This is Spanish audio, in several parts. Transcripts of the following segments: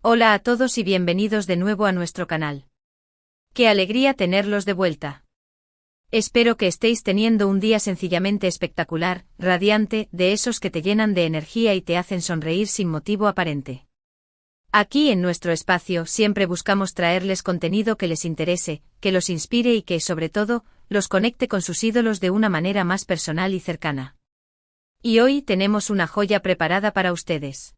Hola a todos y bienvenidos de nuevo a nuestro canal. ¡Qué alegría tenerlos de vuelta! Espero que estéis teniendo un día sencillamente espectacular, radiante, de esos que te llenan de energía y te hacen sonreír sin motivo aparente. Aquí en nuestro espacio siempre buscamos traerles contenido que les interese, que los inspire y que, sobre todo, los conecte con sus ídolos de una manera más personal y cercana. Y hoy tenemos una joya preparada para ustedes.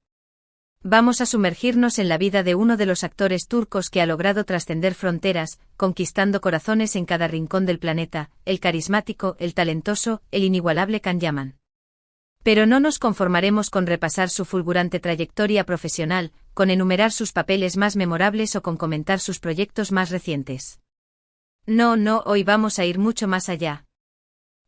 Vamos a sumergirnos en la vida de uno de los actores turcos que ha logrado trascender fronteras, conquistando corazones en cada rincón del planeta, el carismático, el talentoso, el inigualable Can Yaman. Pero no nos conformaremos con repasar su fulgurante trayectoria profesional, con enumerar sus papeles más memorables o con comentar sus proyectos más recientes. No, hoy vamos a ir mucho más allá.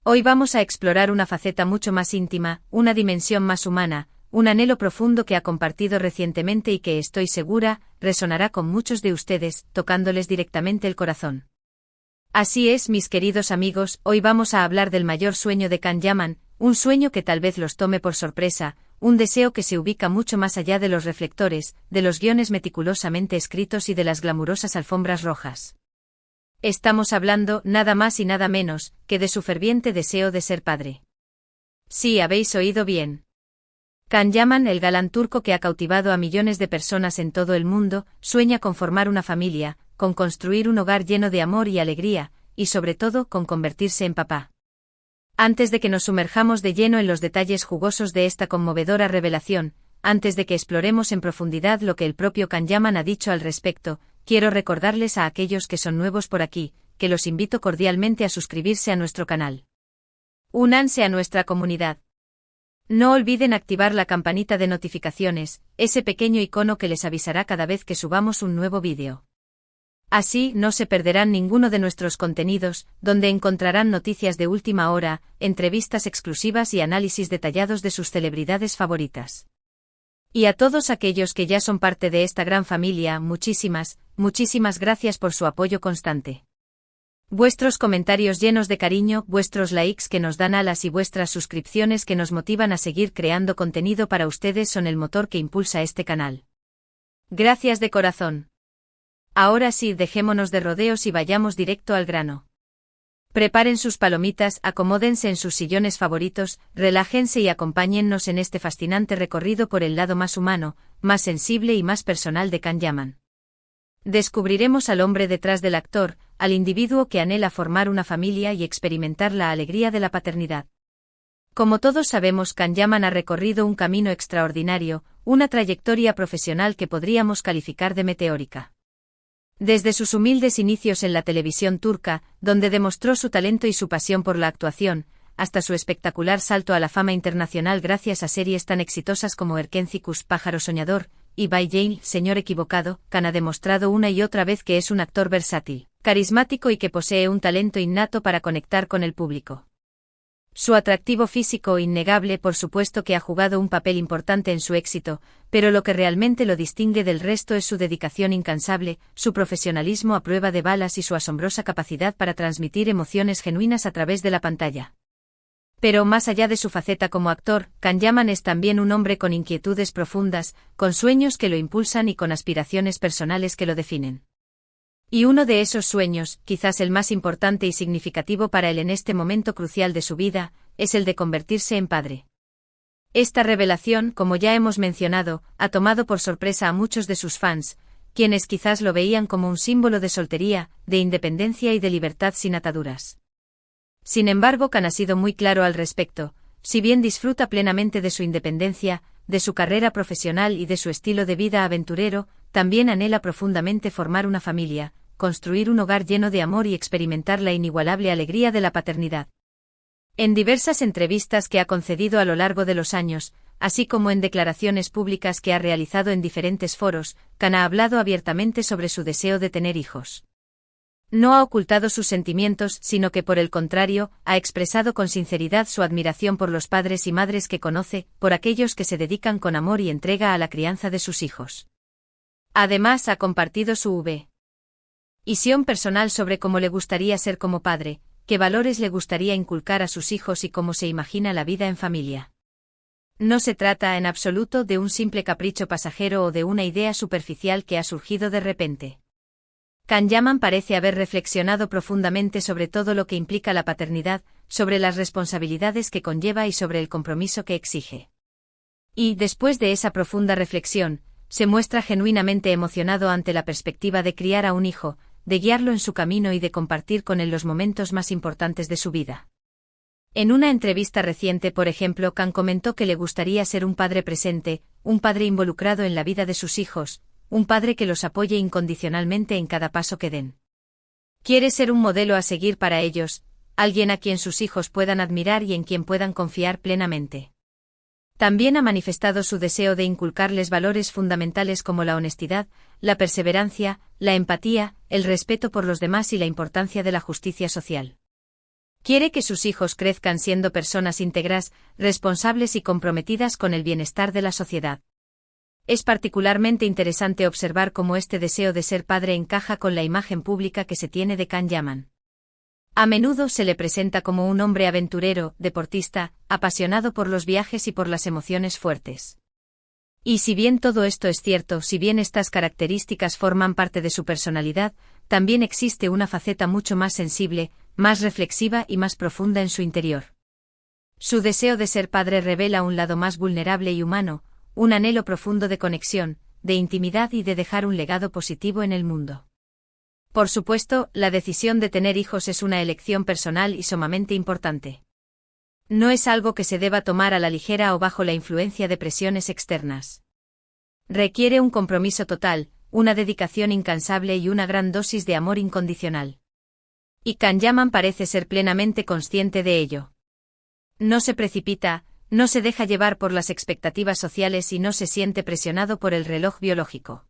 Hoy vamos a explorar una faceta mucho más íntima, una dimensión más humana, un anhelo profundo que ha compartido recientemente y que, estoy segura, resonará con muchos de ustedes, tocándoles directamente el corazón. Así es, mis queridos amigos, hoy vamos a hablar del mayor sueño de Can Yaman, un sueño que tal vez los tome por sorpresa, un deseo que se ubica mucho más allá de los reflectores, de los guiones meticulosamente escritos y de las glamurosas alfombras rojas. Estamos hablando, nada más y nada menos, que de su ferviente deseo de ser padre. Sí, habéis oído bien. Can Yaman, el galán turco que ha cautivado a millones de personas en todo el mundo, sueña con formar una familia, con construir un hogar lleno de amor y alegría, y sobre todo con convertirse en papá. Antes de que nos sumerjamos de lleno en los detalles jugosos de esta conmovedora revelación, antes de que exploremos en profundidad lo que el propio Can Yaman ha dicho al respecto, quiero recordarles a aquellos que son nuevos por aquí, que los invito cordialmente a suscribirse a nuestro canal. Únanse a nuestra comunidad. No olviden activar la campanita de notificaciones, ese pequeño icono que les avisará cada vez que subamos un nuevo vídeo. Así no se perderán ninguno de nuestros contenidos, donde encontrarán noticias de última hora, entrevistas exclusivas y análisis detallados de sus celebridades favoritas. Y a todos aquellos que ya son parte de esta gran familia, muchísimas gracias por su apoyo constante. Vuestros comentarios llenos de cariño, vuestros likes que nos dan alas y vuestras suscripciones que nos motivan a seguir creando contenido para ustedes son el motor que impulsa este canal. Gracias de corazón. Ahora sí, dejémonos de rodeos y vayamos directo al grano. Preparen sus palomitas, acomódense en sus sillones favoritos, relájense y acompáñennos en este fascinante recorrido por el lado más humano, más sensible y más personal de Can Yaman. Descubriremos al hombre detrás del actor, al individuo que anhela formar una familia y experimentar la alegría de la paternidad. Como todos sabemos, Can Yaman ha recorrido un camino extraordinario, una trayectoria profesional que podríamos calificar de meteórica. Desde sus humildes inicios en la televisión turca, donde demostró su talento y su pasión por la actuación, hasta su espectacular salto a la fama internacional gracias a series tan exitosas como Erkencikus, Pájaro Soñador, y Bay Jane, Señor Equivocado, Can ha demostrado una y otra vez que es un actor versátil, carismático y que posee un talento innato para conectar con el público. Su atractivo físico innegable por supuesto que ha jugado un papel importante en su éxito, pero lo que realmente lo distingue del resto es su dedicación incansable, su profesionalismo a prueba de balas y su asombrosa capacidad para transmitir emociones genuinas a través de la pantalla. Pero más allá de su faceta como actor, Can Yaman es también un hombre con inquietudes profundas, con sueños que lo impulsan y con aspiraciones personales que lo definen. Y uno de esos sueños, quizás el más importante y significativo para él en este momento crucial de su vida, es el de convertirse en padre. Esta revelación, como ya hemos mencionado, ha tomado por sorpresa a muchos de sus fans, quienes quizás lo veían como un símbolo de soltería, de independencia y de libertad sin ataduras. Sin embargo, Can ha sido muy claro al respecto, si bien disfruta plenamente de su independencia, de su carrera profesional y de su estilo de vida aventurero, también anhela profundamente formar una familia, construir un hogar lleno de amor y experimentar la inigualable alegría de la paternidad. En diversas entrevistas que ha concedido a lo largo de los años, así como en declaraciones públicas que ha realizado en diferentes foros, Can ha hablado abiertamente sobre su deseo de tener hijos. No ha ocultado sus sentimientos, sino que por el contrario, ha expresado con sinceridad su admiración por los padres y madres que conoce, por aquellos que se dedican con amor y entrega a la crianza de sus hijos. Además, ha compartido su visión personal sobre cómo le gustaría ser como padre, qué valores le gustaría inculcar a sus hijos y cómo se imagina la vida en familia. No se trata en absoluto de un simple capricho pasajero o de una idea superficial que ha surgido de repente. Can Yaman parece haber reflexionado profundamente sobre todo lo que implica la paternidad, sobre las responsabilidades que conlleva y sobre el compromiso que exige. Y, después de esa profunda reflexión, se muestra genuinamente emocionado ante la perspectiva de criar a un hijo, de guiarlo en su camino y de compartir con él los momentos más importantes de su vida. En una entrevista reciente, por ejemplo, Can comentó que le gustaría ser un padre presente, un padre involucrado en la vida de sus hijos, un padre que los apoye incondicionalmente en cada paso que den. Quiere ser un modelo a seguir para ellos, alguien a quien sus hijos puedan admirar y en quien puedan confiar plenamente. También ha manifestado su deseo de inculcarles valores fundamentales como la honestidad, la perseverancia, la empatía, el respeto por los demás y la importancia de la justicia social. Quiere que sus hijos crezcan siendo personas íntegras, responsables y comprometidas con el bienestar de la sociedad. Es particularmente interesante observar cómo este deseo de ser padre encaja con la imagen pública que se tiene de Can Yaman. A menudo se le presenta como un hombre aventurero, deportista, apasionado por los viajes y por las emociones fuertes. Y si bien todo esto es cierto, si bien estas características forman parte de su personalidad, también existe una faceta mucho más sensible, más reflexiva y más profunda en su interior. Su deseo de ser padre revela un lado más vulnerable y humano, un anhelo profundo de conexión, de intimidad y de dejar un legado positivo en el mundo. Por supuesto, la decisión de tener hijos es una elección personal y sumamente importante. No es algo que se deba tomar a la ligera o bajo la influencia de presiones externas. Requiere un compromiso total, una dedicación incansable y una gran dosis de amor incondicional. Y Can Yaman parece ser plenamente consciente de ello. No se precipita, no se deja llevar por las expectativas sociales y no se siente presionado por el reloj biológico.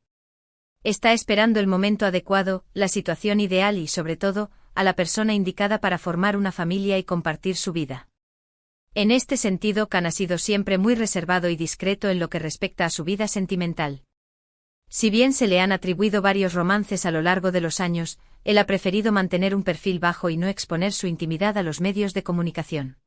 Está esperando el momento adecuado, la situación ideal y, sobre todo, a la persona indicada para formar una familia y compartir su vida. En este sentido, Can ha sido siempre muy reservado y discreto en lo que respecta a su vida sentimental. Si bien se le han atribuido varios romances a lo largo de los años, él ha preferido mantener un perfil bajo y no exponer su intimidad a los medios de comunicación.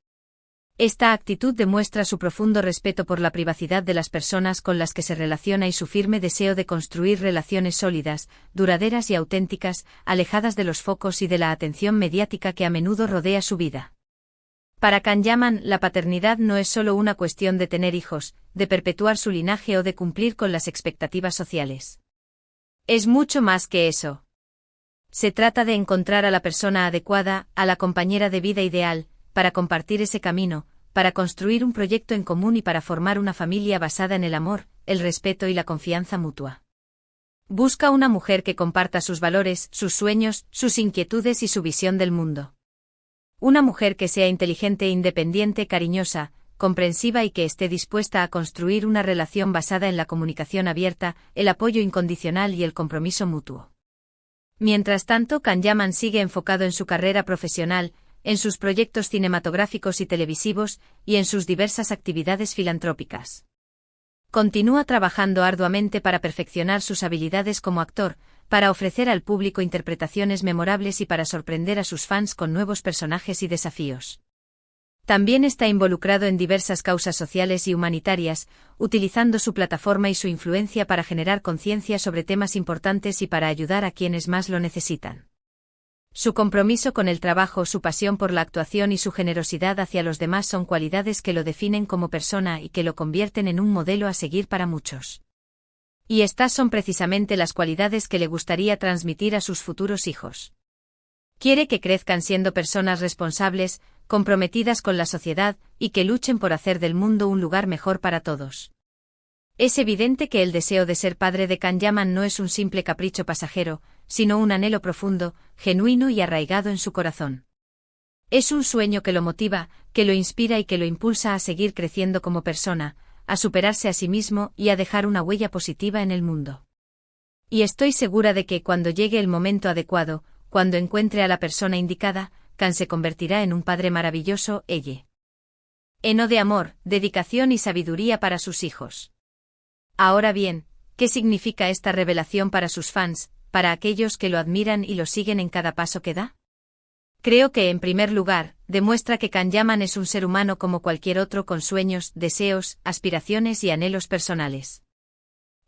Esta actitud demuestra su profundo respeto por la privacidad de las personas con las que se relaciona y su firme deseo de construir relaciones sólidas, duraderas y auténticas, alejadas de los focos y de la atención mediática que a menudo rodea su vida. Para Can Yaman, la paternidad no es solo una cuestión de tener hijos, de perpetuar su linaje o de cumplir con las expectativas sociales. Es mucho más que eso. Se trata de encontrar a la persona adecuada, a la compañera de vida ideal, para compartir ese camino, para construir un proyecto en común y para formar una familia basada en el amor, el respeto y la confianza mutua. Busca una mujer que comparta sus valores, sus sueños, sus inquietudes y su visión del mundo. Una mujer que sea inteligente e independiente, cariñosa, comprensiva y que esté dispuesta a construir una relación basada en la comunicación abierta, el apoyo incondicional y el compromiso mutuo. Mientras tanto, Can Yaman sigue enfocado en su carrera profesional, en sus proyectos cinematográficos y televisivos, y en sus diversas actividades filantrópicas. Continúa trabajando arduamente para perfeccionar sus habilidades como actor, para ofrecer al público interpretaciones memorables y para sorprender a sus fans con nuevos personajes y desafíos. También está involucrado en diversas causas sociales y humanitarias, utilizando su plataforma y su influencia para generar conciencia sobre temas importantes y para ayudar a quienes más lo necesitan. Su compromiso con el trabajo, su pasión por la actuación y su generosidad hacia los demás son cualidades que lo definen como persona y que lo convierten en un modelo a seguir para muchos. Y estas son precisamente las cualidades que le gustaría transmitir a sus futuros hijos. Quiere que crezcan siendo personas responsables, comprometidas con la sociedad, y que luchen por hacer del mundo un lugar mejor para todos. Es evidente que el deseo de ser padre de Can Yaman no es un simple capricho pasajero, sino un anhelo profundo, genuino y arraigado en su corazón. Es un sueño que lo motiva, que lo inspira y que lo impulsa a seguir creciendo como persona, a superarse a sí mismo y a dejar una huella positiva en el mundo. Y estoy segura de que cuando llegue el momento adecuado, cuando encuentre a la persona indicada, Can se convertirá en un padre maravilloso, lleno de amor, dedicación y sabiduría para sus hijos. Ahora bien, ¿qué significa esta revelación para sus fans, para aquellos que lo admiran y lo siguen en cada paso que da? Creo que, en primer lugar, demuestra que Can Yaman es un ser humano como cualquier otro con sueños, deseos, aspiraciones y anhelos personales.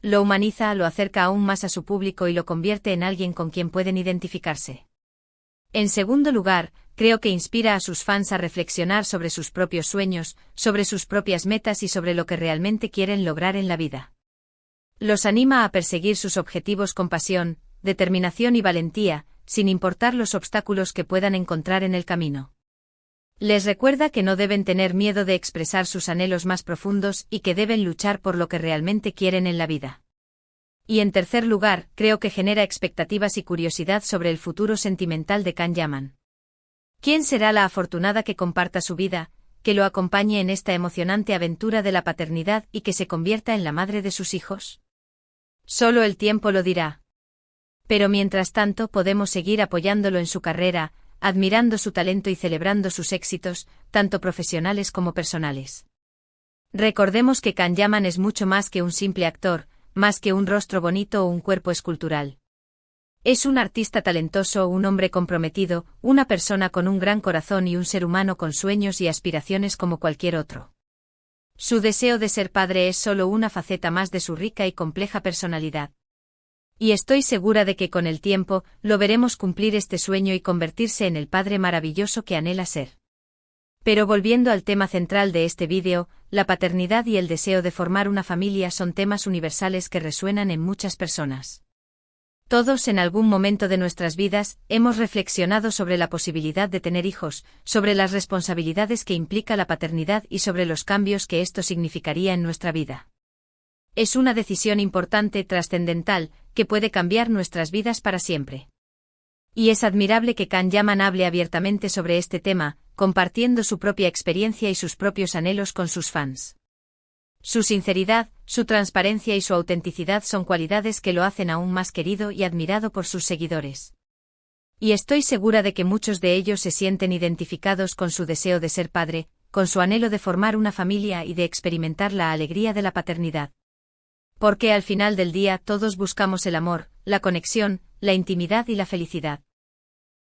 Lo humaniza, lo acerca aún más a su público y lo convierte en alguien con quien pueden identificarse. En segundo lugar, creo que inspira a sus fans a reflexionar sobre sus propios sueños, sobre sus propias metas y sobre lo que realmente quieren lograr en la vida. Los anima a perseguir sus objetivos con pasión, determinación y valentía, sin importar los obstáculos que puedan encontrar en el camino. Les recuerda que no deben tener miedo de expresar sus anhelos más profundos y que deben luchar por lo que realmente quieren en la vida. Y en tercer lugar, creo que genera expectativas y curiosidad sobre el futuro sentimental de Can Yaman. ¿Quién será la afortunada que comparta su vida, que lo acompañe en esta emocionante aventura de la paternidad y que se convierta en la madre de sus hijos? Solo el tiempo lo dirá. Pero mientras tanto podemos seguir apoyándolo en su carrera, admirando su talento y celebrando sus éxitos, tanto profesionales como personales. Recordemos que Can Yaman es mucho más que un simple actor, más que un rostro bonito o un cuerpo escultural. Es un artista talentoso, un hombre comprometido, una persona con un gran corazón y un ser humano con sueños y aspiraciones como cualquier otro. Su deseo de ser padre es solo una faceta más de su rica y compleja personalidad. Y estoy segura de que con el tiempo, lo veremos cumplir este sueño y convertirse en el padre maravilloso que anhela ser. Pero volviendo al tema central de este vídeo, la paternidad y el deseo de formar una familia son temas universales que resuenan en muchas personas. Todos en algún momento de nuestras vidas, hemos reflexionado sobre la posibilidad de tener hijos, sobre las responsabilidades que implica la paternidad y sobre los cambios que esto significaría en nuestra vida. Es una decisión importante, trascendental, que puede cambiar nuestras vidas para siempre. Y es admirable que Can Yaman hable abiertamente sobre este tema, compartiendo su propia experiencia y sus propios anhelos con sus fans. Su sinceridad, su transparencia y su autenticidad son cualidades que lo hacen aún más querido y admirado por sus seguidores. Y estoy segura de que muchos de ellos se sienten identificados con su deseo de ser padre, con su anhelo de formar una familia y de experimentar la alegría de la paternidad. Porque al final del día todos buscamos el amor, la conexión, la intimidad y la felicidad.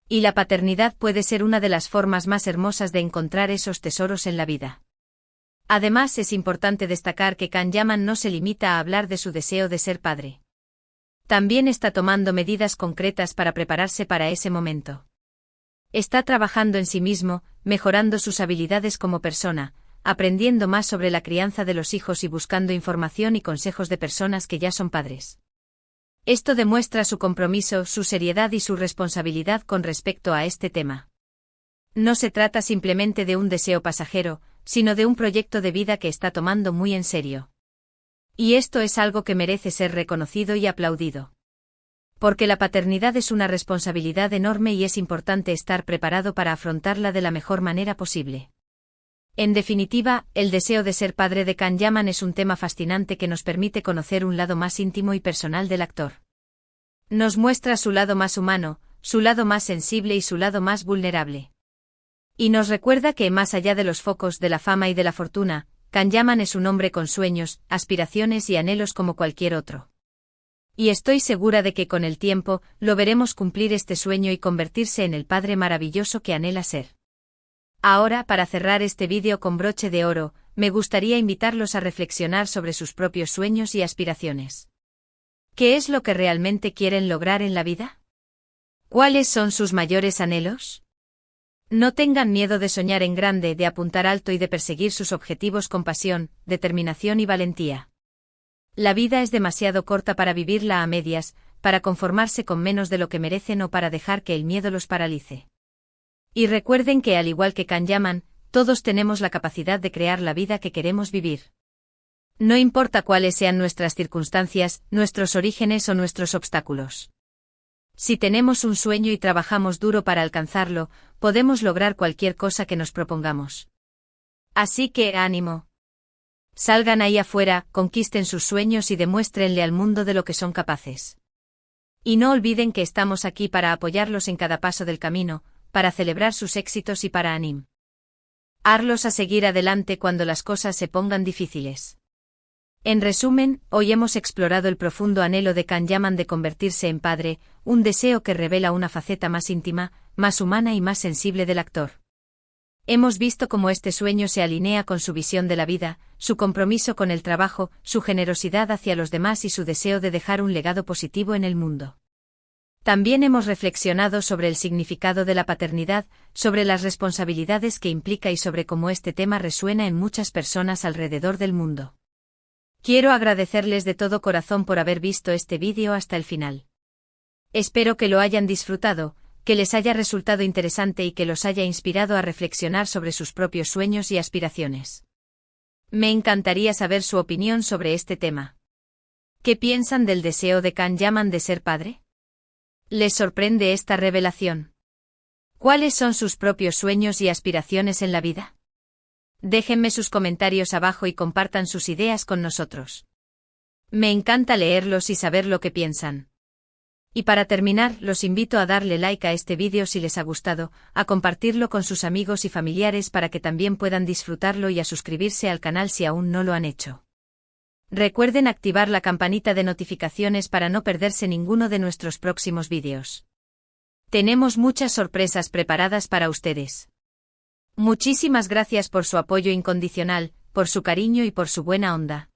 Y la paternidad puede ser una de las formas más hermosas de encontrar esos tesoros en la vida. Además, es importante destacar que Can Yaman no se limita a hablar de su deseo de ser padre. También está tomando medidas concretas para prepararse para ese momento. Está trabajando en sí mismo, mejorando sus habilidades como persona, aprendiendo más sobre la crianza de los hijos y buscando información y consejos de personas que ya son padres. Esto demuestra su compromiso, su seriedad y su responsabilidad con respecto a este tema. No se trata simplemente de un deseo pasajero, sino de un proyecto de vida que está tomando muy en serio. Y esto es algo que merece ser reconocido y aplaudido. Porque la paternidad es una responsabilidad enorme y es importante estar preparado para afrontarla de la mejor manera posible. En definitiva, el deseo de ser padre de Can Yaman es un tema fascinante que nos permite conocer un lado más íntimo y personal del actor. Nos muestra su lado más humano, su lado más sensible y su lado más vulnerable. Y nos recuerda que más allá de los focos de la fama y de la fortuna, Can Yaman es un hombre con sueños, aspiraciones y anhelos como cualquier otro. Y estoy segura de que con el tiempo, lo veremos cumplir este sueño y convertirse en el padre maravilloso que anhela ser. Ahora, para cerrar este vídeo con broche de oro, me gustaría invitarlos a reflexionar sobre sus propios sueños y aspiraciones. ¿Qué es lo que realmente quieren lograr en la vida? ¿Cuáles son sus mayores anhelos? No tengan miedo de soñar en grande, de apuntar alto y de perseguir sus objetivos con pasión, determinación y valentía. La vida es demasiado corta para vivirla a medias, para conformarse con menos de lo que merecen o para dejar que el miedo los paralice. Y recuerden que al igual que Can Yaman, todos tenemos la capacidad de crear la vida que queremos vivir. No importa cuáles sean nuestras circunstancias, nuestros orígenes o nuestros obstáculos. Si tenemos un sueño y trabajamos duro para alcanzarlo, podemos lograr cualquier cosa que nos propongamos. Así que, ánimo. Salgan ahí afuera, conquisten sus sueños y demuéstrenle al mundo de lo que son capaces. Y no olviden que estamos aquí para apoyarlos en cada paso del camino, para celebrar sus éxitos y para animarlos a seguir adelante cuando las cosas se pongan difíciles. En resumen, hoy hemos explorado el profundo anhelo de Can Yaman de convertirse en padre, un deseo que revela una faceta más íntima, más humana y más sensible del actor. Hemos visto cómo este sueño se alinea con su visión de la vida, su compromiso con el trabajo, su generosidad hacia los demás y su deseo de dejar un legado positivo en el mundo. También hemos reflexionado sobre el significado de la paternidad, sobre las responsabilidades que implica y sobre cómo este tema resuena en muchas personas alrededor del mundo. Quiero agradecerles de todo corazón por haber visto este vídeo hasta el final. Espero que lo hayan disfrutado, que les haya resultado interesante y que los haya inspirado a reflexionar sobre sus propios sueños y aspiraciones. Me encantaría saber su opinión sobre este tema. ¿Qué piensan del deseo de Can Yaman de ser padre? ¿Les sorprende esta revelación? ¿Cuáles son sus propios sueños y aspiraciones en la vida? Déjenme sus comentarios abajo y compartan sus ideas con nosotros. Me encanta leerlos y saber lo que piensan. Y para terminar, los invito a darle like a este vídeo si les ha gustado, a compartirlo con sus amigos y familiares para que también puedan disfrutarlo y a suscribirse al canal si aún no lo han hecho. Recuerden activar la campanita de notificaciones para no perderse ninguno de nuestros próximos vídeos. Tenemos muchas sorpresas preparadas para ustedes. Muchísimas gracias por su apoyo incondicional, por su cariño y por su buena onda.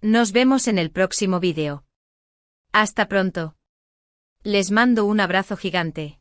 Nos vemos en el próximo vídeo. Hasta pronto. Les mando un abrazo gigante.